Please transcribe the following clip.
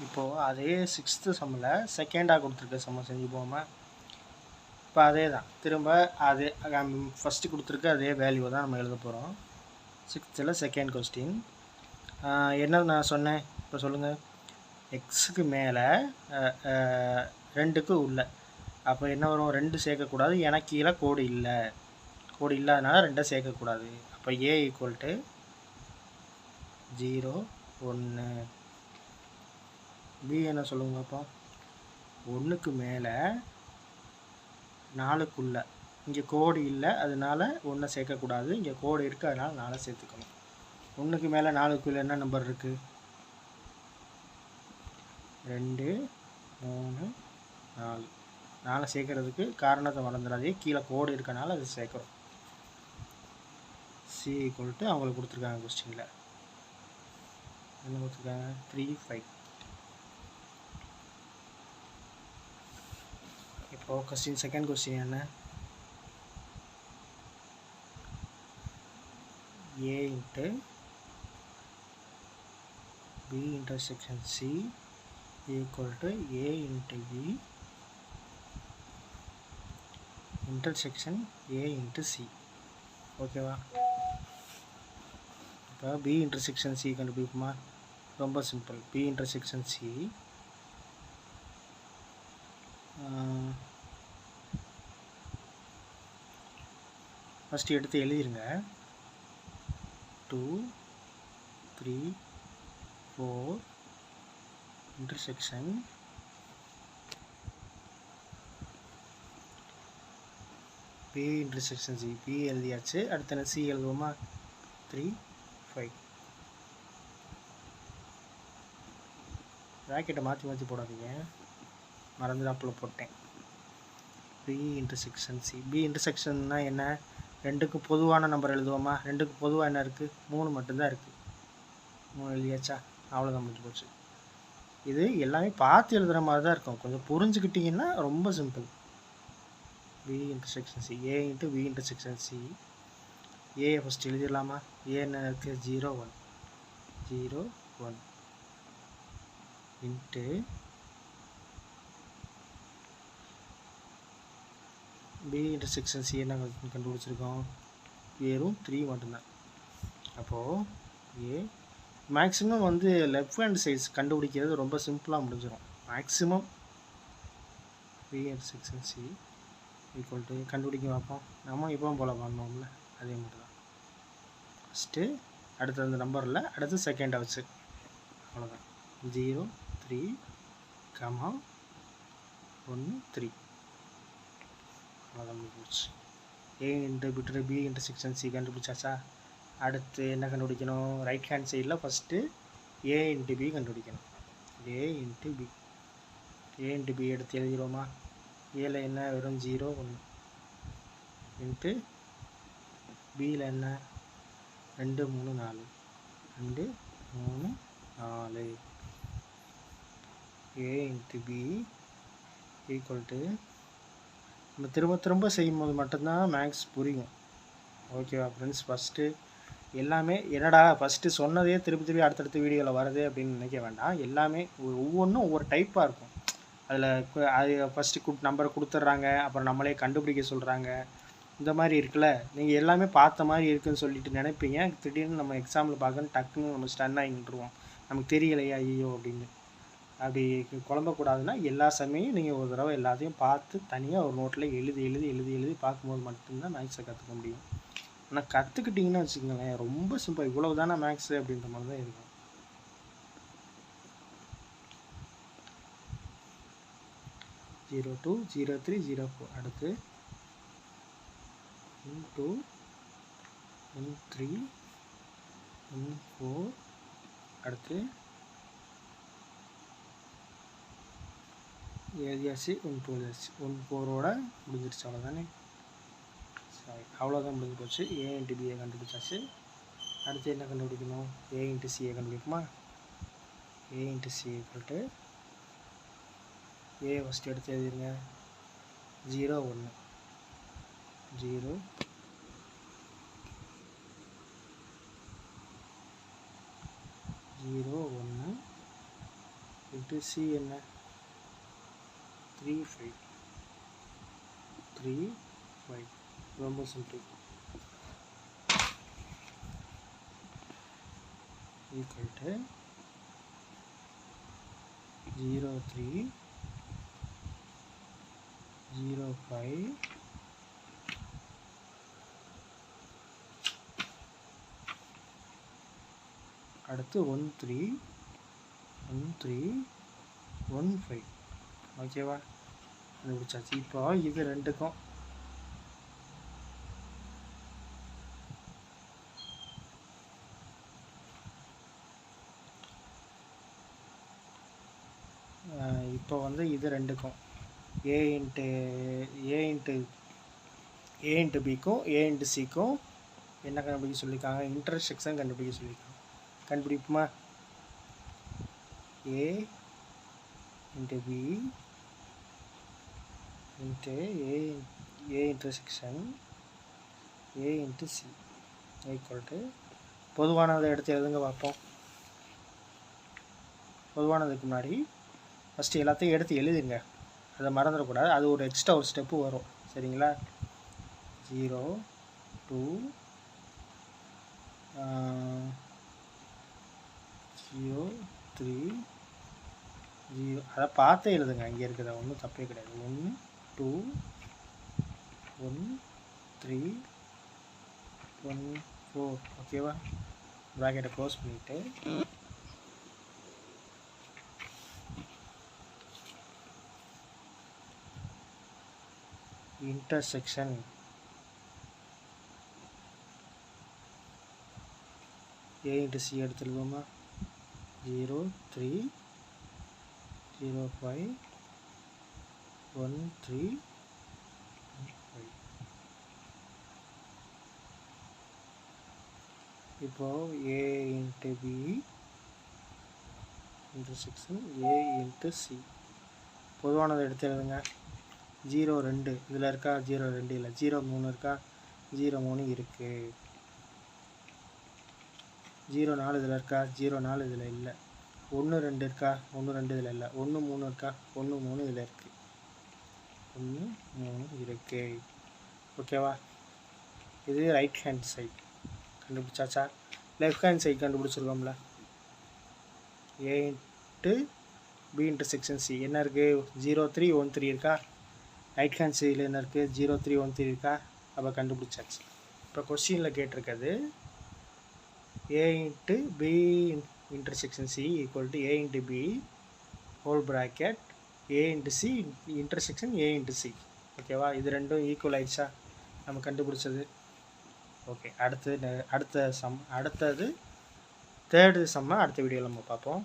இப்போது அதே 6th சம்மில் செகண்டாக கொடுத்துருக்க சம்மை செஞ்சு போமா. இப்போ அதே தான் திரும்ப அதே ஃபஸ்ட்டு கொடுத்துருக்க அதே வேல்யூ தான் நம்ம எழுத போகிறோம். 6th செகண்ட் கொஸ்டின் என்ன நான் சொன்னேன் இப்போ சொல்லுங்கள். எக்ஸுக்கு மேலே 2க்கு உள்ள அப்போ என்ன வரும், 2 சேர்க்கக்கூடாது. எனக்கு கீழே கோடு இல்லாதனால 2 சேர்க்கக்கூடாது. அப்போ ஏ ஈக்குவல் டு 0 1. பி என்ன சொல்லுங்க அப்போ 1க்கு மேலே 4க்குள்ள இங்கே கோடு இல்லை அதனால 1 சேர்க்கக்கூடாது. இங்கே கோடு இருக்குது அதனால் 4 சேர்த்துக்கணும். 1க்கு மேலே 4க்குள்ள என்ன நம்பர் இருக்குது, 2 3 4. 4 சேர்க்கறதுக்கு காரணத்தை மறந்துடாதே, கீழே கோடு இருக்கனால அது சேர்க்குறோம். சி ஈக்குவல் டு அவங்களுக்கு கொடுத்துருக்காங்க கொஸ்டினில் என்ன கொடுத்துருக்காங்க 3 5. இப்போது கொஸ்டின் செகண்ட் கொஸ்டின் என்ன, A into B intersection C equal to A into B intersection A into C. ஓகேவா. இப்போ பி இன்டர்செக்ஷன் சி கண்டுபிடிக்குமா, ரொம்ப simple. B intersection C first எடுத்து எழுதிருங்க. 2 3 4 intersection B intersection C. B எழுதியாச்சு, அடுத்து என்ன சி எழுதுவோமா 3 5. ராக்கெட்டை மாற்றி போடாதீங்க, மறந்துடாப்பில் போட்டேன். B intersection C. பி இன்டர்செக்ஷன்னா என்ன, 2க்கு பொதுவான நம்பர் எழுதுவோமா. 2க்கு பொதுவாக என்ன இருக்குது, 3 மட்டும்தான் இருக்குது. 3 எழுதியாச்சா, அவ்வளோதான் முடிஞ்சு போச்சு. இது எல்லாமே பார்த்து எழுதுகிற மாதிரி தான் இருக்கும், கொஞ்சம் புரிஞ்சுக்கிட்டிங்கன்னா ரொம்ப சிம்பிள். பி இன்டர்செக்ஷன் சி, ஏ இன்ட்டு பி இன்டர்செக்ஷன் சி. ஏ ஃபஸ்ட் எழுதிடலாமா. ஏ என்ன இருக்குது 0 1 0 1 இன்ட்டு பி இன்டர்செக்ஷன் சி என்ன கண்டுபிடிச்சிருக்கோம், வெறும் 3 மட்டும்தான். அப்போது ஏ மேக்ஸிமம் வந்து லெஃப்ட் ஹேண்ட் சைட்ஸ் கண்டுபிடிக்கிறது ரொம்ப சிம்பிளாக முடிஞ்சிடும். Maximum B intersection C equal to கண்டுபிடிக்க பார்ப்போம். நம்ம இப்போ போல் பண்ணோம்ல அதே மாதிரி தான். ஃபஸ்ட்டு அடுத்த அந்த நம்பரில் அடுத்து செகண்டாக வச்சு அவ்வளோதான். 0 3 1 3 அவ்வளோதான் முடிஞ்சிச்சு. ஏ இன்ட்டு பி இன்டர்செக்ஷன் சி கண்டுபிடிச்சாச்சா. அடுத்து என்ன கண்டுபிடிக்கணும், ரைட் ஹேண்ட் சைடில் ஃபஸ்ட்டு ஏ இன்ட்டு பி கண்டுபிடிக்கணும். A into B. A into B எடுத்து எழுதிடுவோமா. ஏல என்ன வெறும் 0 1 இன்ட்டு பியில் என்ன 2 3 4 2 3 4. A into B equal to நம்ம திரும்ப செய்யும்போது மட்டும்தான் மேக்ஸ் புரியும். ஓகேவா ஃப்ரெண்ட்ஸ். ஃபஸ்ட்டு எல்லாமே என்னடா ஃபஸ்ட்டு சொன்னதே திருப்பி அடுத்தடுத்த வீடியோவில் வருது அப்படின்னு நினைக்க வேண்டாம். எல்லாமே ஒவ்வொன்றும் ஒவ்வொரு டைப்பாக இருக்கும். அதில் அது ஃபஸ்ட்டு நம்பரை கொடுத்துட்றாங்க, அப்புறம் நம்மளே கண்டுபிடிக்க சொல்கிறாங்க. இந்த மாதிரி இருக்குல்ல, நீங்கள் எல்லாமே பார்த்த மாதிரி இருக்குதுன்னு சொல்லிட்டு நினைப்பீங்க. திடீர்னு நம்ம எக்ஸாம்பிள் பார்க்கணும், டக்குன்னு நம்ம ஸ்டன் ஆகி நின்றுவோம். நமக்கு தெரியலையா ஐயோ அப்படின்னு. அப்படி குழம்பக்கூடாதுன்னா எல்லா சமயம் நீங்கள் ஒரு தடவை எல்லாத்தையும் பார்த்து தனியாக ஒரு நோட்டில் எழுதி பார்க்கும்போது மட்டும்தான் மேக்ஸை கற்றுக்க முடியும். ஆனால் கற்றுக்கிட்டிங்கன்னா வச்சுக்கோங்களேன் ரொம்ப சிம்பிள். இவ்வளவு தானே மேக்ஸு அப்படின்ற மாதிரி தான் இருக்கும். ஜீரோ 2 0 3 0 4 அடுத்து 2 1 3 1 4 அடுத்து எழுதியாச்சு 1 2 எழுதியாச்சு 1 4ஓட முடிஞ்சிருச்சு. அவ்வளோதானே, சாரி அவ்வளோதான் முடிஞ்சு போச்சு. ஏ இன்ட்டு பிஏ கண்டுபிடிச்சாச்சு. அடுத்து என்ன கண்டுபிடிக்கணும், ஏ இன்ட்டு சிஏ கண்டுபிடிக்குமா. A into C equal to A first எடுத்து எழுதிருங்க 0 1 0 0 1 இன்ட்டு சி என்ன 3 5 3 5 ரொம்ப சிம்பிள் ஈக்குவல் டு 0 3 0 5 அடுத்து 1 3 1 3 1 5 ஓகேவா கண்டுபிடிச்சாச்சு. இப்போ இது ரெண்டுக்கும் இப்போ வந்து இது ரெண்டுக்கும் ஏ இன்ட்டு பிக்கும் ஏ இன்ட்டு சிக்கும் என்ன கண்டுபிடிக்க சொல்லியிருக்காங்க இன்டர்செக்ஷன் கண்டுபிடிக்க சொல்லியிருக்காங்க. கண்டுபிடிப்புமா A into B into A intersection A into C equal to பொதுவானதை எடுத்து எழுதுங்க பார்ப்போம். பொதுவானதுக்கு முன்னாடி ஃபஸ்ட்டு எல்லாத்தையும் எடுத்து எழுதுங்க, அதை மறந்துடக்கூடாது. அது ஒரு எக்ஸ்ட்ரா ஒரு ஸ்டெப்பு வரும் சரிங்களா. 0 2 0 3 0 அதை பார்த்தே எழுதுங்க, இங்கே இருக்குதா ஒன்றும் தப்பே கிடையாது. 1 2 1 3 1 4 ஓகேவா. ப்ராக்கெட்டை க்ளோஸ் பண்ணிவிட்டு இன்டர்செக்ஷன் ஏ இன்ட்டு சி எடுத்து எழுதுவோமா 0 3 0 5 1 3 5. இப்போது A into B intersection A into C பொதுவானதை எடுத்து எழுதுங்க. 0 2 இதில் இருக்கா 0 2 இல்லை 0 3 இருக்கா 0 3 இருக்குது. 0 4 இதில் இருக்கா 0 4 இதில் இல்லை. 1 2 இருக்கா 1 2 இதில் இல்லை. 1 3 இருக்கா 1 3 இதில் இருக்குது. 1 3 இருக்குது ஓகேவா. இது ரைட் ஹேண்ட் சைட் கண்டுபிடிச்சாச்சா. லெஃப்ட் ஹேண்ட் சைட் கண்டுபிடிச்சிருக்கோம்ல. A into B intersection C என்ன இருக்குது 0 3 1 3 இருக்கா. ரைட் ஹேண்ட் சைடில் என்ன இருக்குது 0 3 1 3 இருக்கா. அப்போ கண்டுபிடிச்சாச்சு. இப்போ கொஸ்டினில் கேட்டிருக்கிறது A into B intersection C equal to A into B whole bracket A into C intersection A into C ஓகேவா. இது ரெண்டும் ஈக்குவல் ஆயிடுச்சா நம்ம கண்டுபிடிச்சது. ஓகே அடுத்தது தேர்டு சம்மை அடுத்த வீடியோவில் நம்ம பார்ப்போம்.